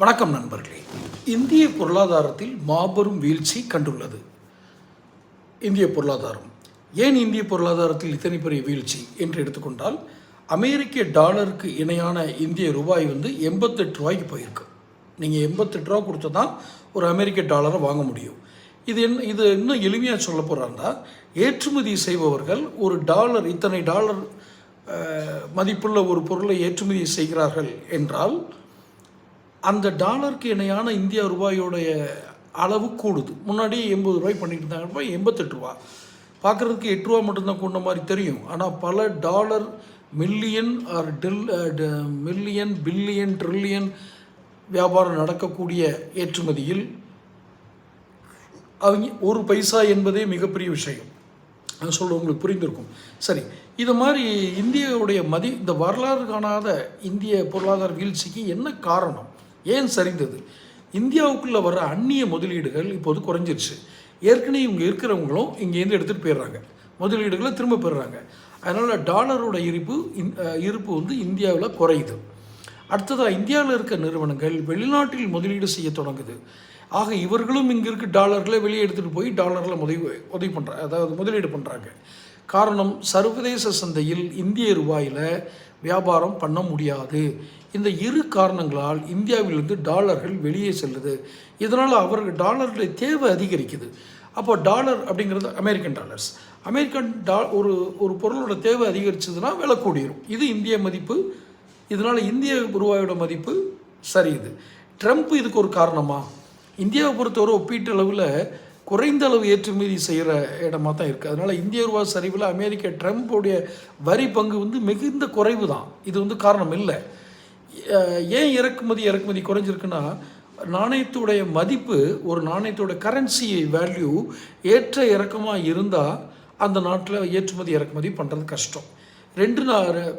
வணக்கம் நண்பர்களே. இந்திய பொருளாதாரத்தில் மாபெரும் வீழ்ச்சி கண்டுள்ளது. இந்திய பொருளாதாரம் ஏன் இந்திய பொருளாதாரத்தில் இத்தனை பெரிய வீழ்ச்சி என்று எடுத்துக்கொண்டால், அமெரிக்க டாலருக்கு இணையான இந்திய ரூபாய் 88 ரூபாய்க்கு போயிருக்கு. நீங்கள் 88 ரூபா கொடுத்து தான் ஒரு அமெரிக்க டாலரை வாங்க முடியும். இது இன்னும் எளிமையாக சொல்ல போகிறாங்கன்னா, ஏற்றுமதி செய்பவர்கள் ஒரு டாலர் இத்தனை டாலர் மதிப்புள்ள ஒரு பொருளை ஏற்றுமதி செய்கிறார்கள் என்றால், அந்த டாலருக்கு இணையான இந்திய ரூபாயோடைய அளவு கூடுது. முன்னாடி 80 ரூபாய் பண்ணிட்டு இருந்தாங்க, 88 ரூபா. பார்க்குறதுக்கு 8 ரூபா மட்டும்தான் கூடின மாதிரி தெரியும். ஆனால் பல டாலர் மில்லியன் பில்லியன் ட்ரில்லியன் வியாபாரம் நடக்கக்கூடிய ஏற்றுமதியில் அவங்க ஒரு பைசா என்பதே மிகப்பெரிய விஷயம். அது சொல்ல உங்களுக்கு புரிந்திருக்கும். சரி, இது மாதிரி இந்தியாவுடைய இந்த வரலாறு காணாத இந்திய பொருளாதார வீழ்ச்சிக்கு என்ன காரணம்? ஏன் சரிந்தது? இந்தியாவுக்குள்ளே வர அந்நிய முதலீடுகள் இப்போது குறைஞ்சிருச்சு. ஏற்கனவே இவங்க இருக்கிறவங்களும் இங்கேருந்து எடுத்துகிட்டு போயிடுறாங்க, முதலீடுகளை திரும்ப பெறுறாங்க. அதனால் டாலரோட இருப்பு இந்தியாவில் குறையுது. அடுத்ததாக இந்தியாவில் இருக்க நிறுவனங்கள் வெளிநாட்டில் முதலீடு செய்ய தொடங்குது. ஆக இவர்களும் இங்கே இருக்க டாலர்களை வெளியே எடுத்துகிட்டு போய் டாலரில் உதவி பண்ணுறாங்க, அதாவது முதலீடு பண்ணுறாங்க. காரணம், சர்வதேச சந்தையில் இந்திய ரூபாயில் வியாபாரம் பண்ண முடியாது. இந்த இரு காரணங்களால் இந்தியாவிலிருந்து டாலர்கள் வெளியே செல்லுது. இதனால் அவர்கள் டாலருடைய தேவை அதிகரிக்குது. அப்போ டாலர் அப்படிங்கிறது அமெரிக்கன் ஒரு பொருளோட தேவை அதிகரிச்சதுன்னா விலை கூடிரும். இது இந்திய மதிப்பு. இதனால் இந்திய ரூபாயோட மதிப்பு சரியுது. ட்ரம்ப் இதுக்கு ஒரு காரணமா? இந்தியாவை பொறுத்தவரை ஒப்பீட்டளவில் குறைந்த அளவு ஏற்றுமதி செய்கிற இடமா தான் இருக்குது. அதனால் இந்திய ரூபா சரிவில் ட்ரம்ப்புடைய வரி பங்கு மிகுந்த குறைவு தான். இது காரணம் இல்லை. ஏன் இறக்குமதி குறைஞ்சிருக்குன்னா, நாணயத்துடைய மதிப்பு, ஒரு நாணயத்தோட கரன்சி வேல்யூ ஏற்ற இறக்கமாக இருந்தால் அந்த நாட்டில் ஏற்றுமதி இறக்குமதி பண்ணுறது கஷ்டம்.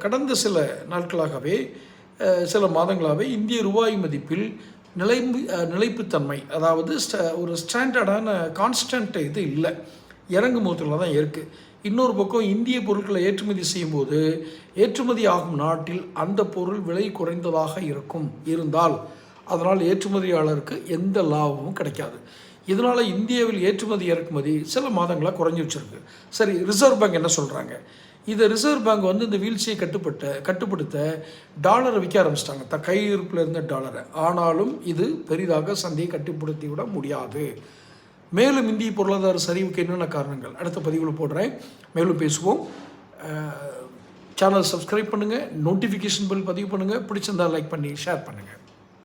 கடந்த சில நாட்களாகவே, சில மாதங்களாகவே இந்திய ரூபாய் மதிப்பில் நிலைப்புத்தன்மை, அதாவது ஒரு ஸ்டாண்டர்டான கான்ஸ்டன்ட் இது இல்லை, இறங்கு மூத்தில் தான் இருக்குது. இன்னொரு பக்கம் இந்திய பொருட்களை ஏற்றுமதி செய்யும்போது ஏற்றுமதி ஆகும் நாட்டில் அந்த பொருள் விலை குறைந்ததாக இருந்தால் அதனால் ஏற்றுமதியாளருக்கு எந்த லாபமும் கிடைக்காது. இதனால் இந்தியாவில் ஏற்றுமதி இறக்குமதி சில மாதங்களாக குறைஞ்சி வச்சுருக்கு. சரி, ரிசர்வ் பேங்க் என்ன சொல்கிறாங்க? ரிசர்வ் பேங்க் இந்த வீழ்ச்சியை கட்டுப்படுத்த டாலரை விற்க ஆரம்பிச்சிட்டாங்க, கையிருப்பில் இருந்த டாலரை. ஆனாலும் இது பெரிதாக சந்தையை கட்டுப்படுத்தி விட முடியாது. மேலும் இந்திய பொருளாதார சரிவுக்கு என்னென்ன காரணங்கள் அடுத்த பதிவில் போடுறேன். மேலும் பேசுவோம். சேனல் சப்ஸ்கிரைப் பண்ணுங்கள், நோட்டிஃபிகேஷன் பில் பதிவு பண்ணுங்கள், பிடிச்சிருந்தால் லைக் பண்ணி ஷேர் பண்ணுங்கள்.